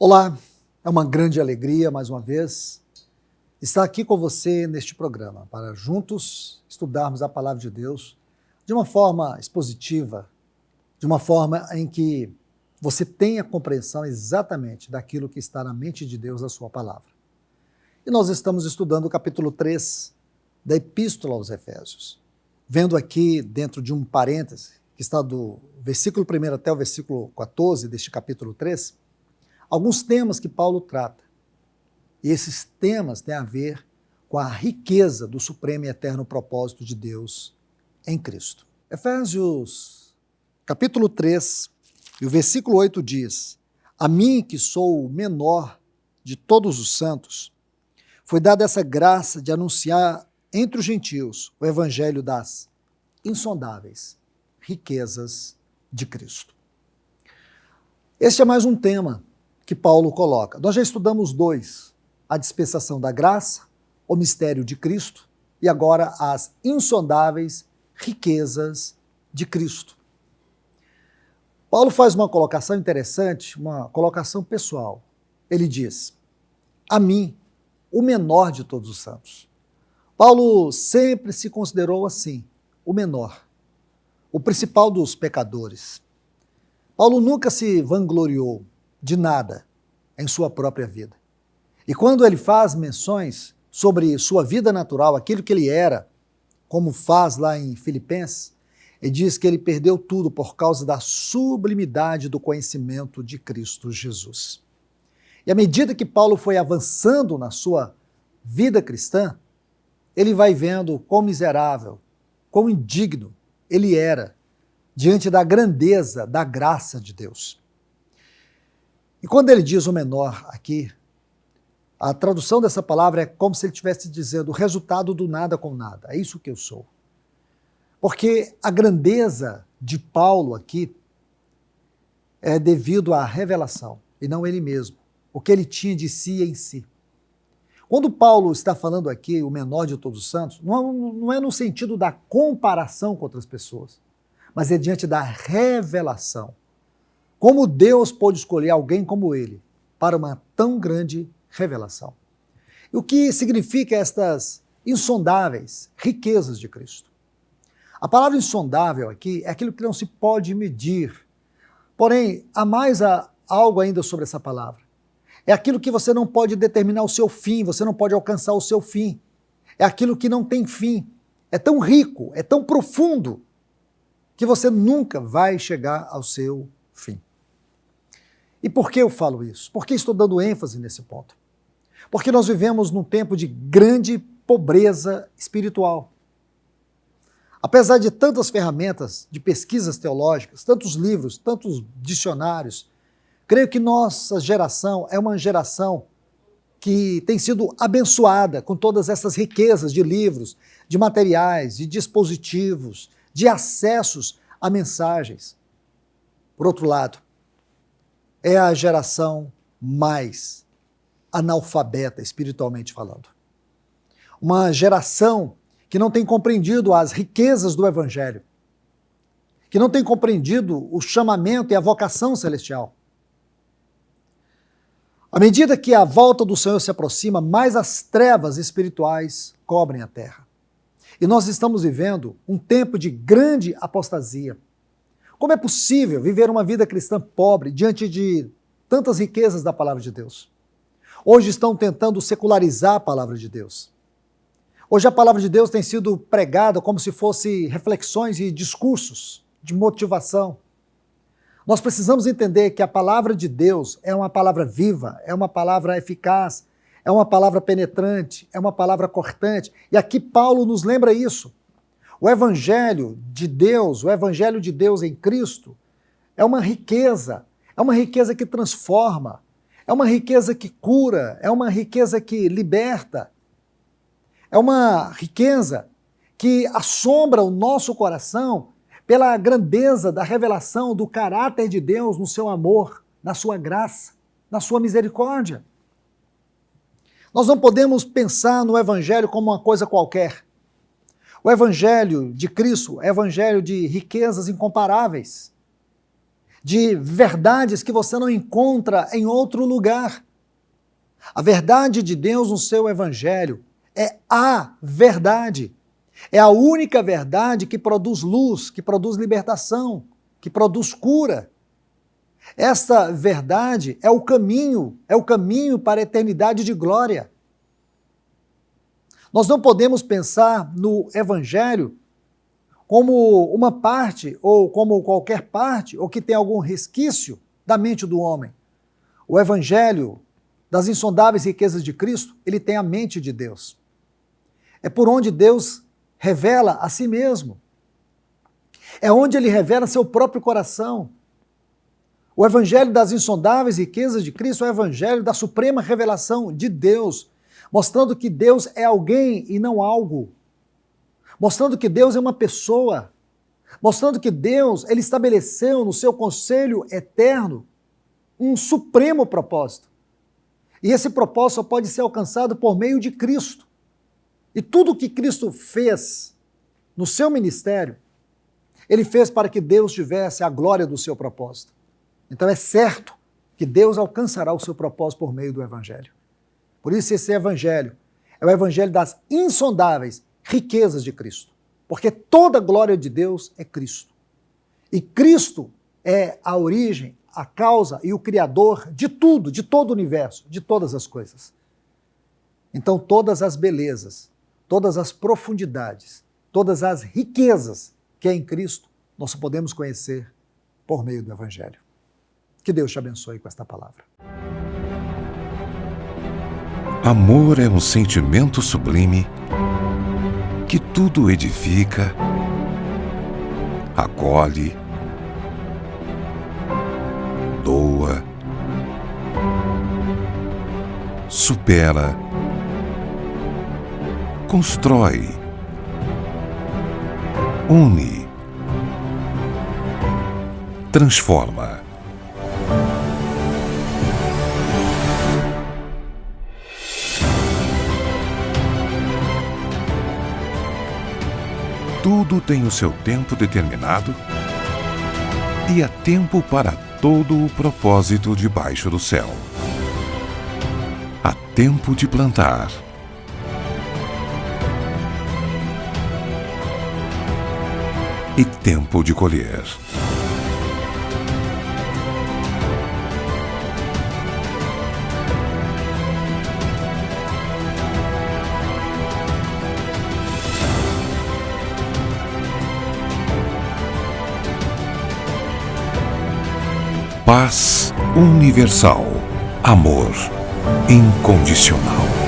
Olá, é uma grande alegria, mais uma vez, estar aqui com você neste programa, para juntos estudarmos a Palavra de Deus de uma forma expositiva, de uma forma em que você tenha compreensão exatamente daquilo que está na mente de Deus, a sua Palavra. E nós estamos estudando o capítulo 3 da Epístola aos Efésios, vendo aqui dentro de um parêntese, que está do versículo 1 até o versículo 14 deste capítulo 3, alguns temas que Paulo trata. E esses temas têm a ver com a riqueza do supremo e eterno propósito de Deus em Cristo. Efésios, capítulo 3, e o versículo 8 diz: A mim, que sou o menor de todos os santos, foi dada essa graça de anunciar entre os gentios o evangelho das insondáveis riquezas de Cristo. Este é mais um tema que Paulo coloca. Nós já estudamos dois: a dispensação da graça, o mistério de Cristo, e agora as insondáveis riquezas de Cristo. Paulo faz uma colocação interessante, uma colocação pessoal. Ele diz: a mim, o menor de todos os santos. Paulo sempre se considerou assim, o menor, o principal dos pecadores. Paulo nunca se vangloriou de nada em sua própria vida. E quando ele faz menções sobre sua vida natural, aquilo que ele era, como faz lá em Filipenses, ele diz que ele perdeu tudo por causa da sublimidade do conhecimento de Cristo Jesus. E à medida que Paulo foi avançando na sua vida cristã, ele vai vendo quão miserável, quão indigno ele era diante da grandeza da graça de Deus. E quando ele diz o menor aqui, a tradução dessa palavra é como se ele estivesse dizendo o resultado do nada com nada. É isso que eu sou. Porque a grandeza de Paulo aqui é devido à revelação, e não ele mesmo, o que ele tinha de si em si. Quando Paulo está falando aqui, o menor de todos os santos, não é no sentido da comparação com outras pessoas, mas é diante da revelação. Como Deus pôde escolher alguém como ele para uma tão grande revelação? E o que significa estas insondáveis riquezas de Cristo? A palavra insondável aqui é aquilo que não se pode medir. Porém, há mais algo ainda sobre essa palavra. É aquilo que você não pode determinar o seu fim, você não pode alcançar o seu fim. É aquilo que não tem fim. É tão rico, é tão profundo, que você nunca vai chegar ao seu fim. E por que eu falo isso? Por que estou dando ênfase nesse ponto? Porque nós vivemos num tempo de grande pobreza espiritual. Apesar de tantas ferramentas de pesquisas teológicas, tantos livros, tantos dicionários, creio que nossa geração é uma geração que tem sido abençoada com todas essas riquezas de livros, de materiais, de dispositivos, de acessos a mensagens. Por outro lado, é a geração mais analfabeta, espiritualmente falando. Uma geração que não tem compreendido as riquezas do Evangelho, que não tem compreendido o chamamento e a vocação celestial. À medida que a volta do Senhor se aproxima, mais as trevas espirituais cobrem a terra. E nós estamos vivendo um tempo de grande apostasia. Como é possível viver uma vida cristã pobre diante de tantas riquezas da palavra de Deus? Hoje estão tentando secularizar a palavra de Deus. Hoje a palavra de Deus tem sido pregada como se fosse reflexões e discursos de motivação. Nós precisamos entender que a palavra de Deus é uma palavra viva, é uma palavra eficaz, é uma palavra penetrante, é uma palavra cortante. E aqui Paulo nos lembra isso. O Evangelho de Deus, o Evangelho de Deus em Cristo, é uma riqueza que transforma, é uma riqueza que cura, é uma riqueza que liberta, é uma riqueza que assombra o nosso coração pela grandeza da revelação do caráter de Deus no seu amor, na sua graça, na sua misericórdia. Nós não podemos pensar no Evangelho como uma coisa qualquer. O Evangelho de Cristo é o Evangelho de riquezas incomparáveis. de verdades que você não encontra em outro lugar. A verdade de Deus no seu Evangelho é a verdade. É a única verdade que produz luz, que produz libertação, que produz cura. Essa verdade é o caminho para a eternidade de glória. Nós não podemos pensar no Evangelho como uma parte, ou como qualquer parte, ou que tem algum resquício da mente do homem. O Evangelho das insondáveis riquezas de Cristo, ele tem a mente de Deus. É por onde Deus revela a si mesmo. É onde ele revela seu próprio coração. O Evangelho das insondáveis riquezas de Cristo é o Evangelho da suprema revelação de Deus, mostrando que Deus é alguém e não algo. Mostrando que Deus é uma pessoa. Mostrando que Deus, ele estabeleceu no seu conselho eterno um supremo propósito. E esse propósito só pode ser alcançado por meio de Cristo. E tudo o que Cristo fez no seu ministério, ele fez para que Deus tivesse a glória do seu propósito. Então é certo que Deus alcançará o seu propósito por meio do Evangelho. Por isso esse Evangelho é o Evangelho das insondáveis riquezas de Cristo. Porque toda a glória de Deus é Cristo. E Cristo é a origem, a causa e o criador de tudo, de todo o universo, de todas as coisas. Então todas as belezas, todas as profundidades, todas as riquezas que é em Cristo, nós só podemos conhecer por meio do Evangelho. Que Deus te abençoe com esta palavra. Amor é um sentimento sublime que tudo edifica, acolhe, doa, supera, constrói, une, transforma. Tudo tem o seu tempo determinado e há tempo para todo o propósito debaixo do céu. Há tempo de plantar e tempo de colher. Paz universal. Amor incondicional.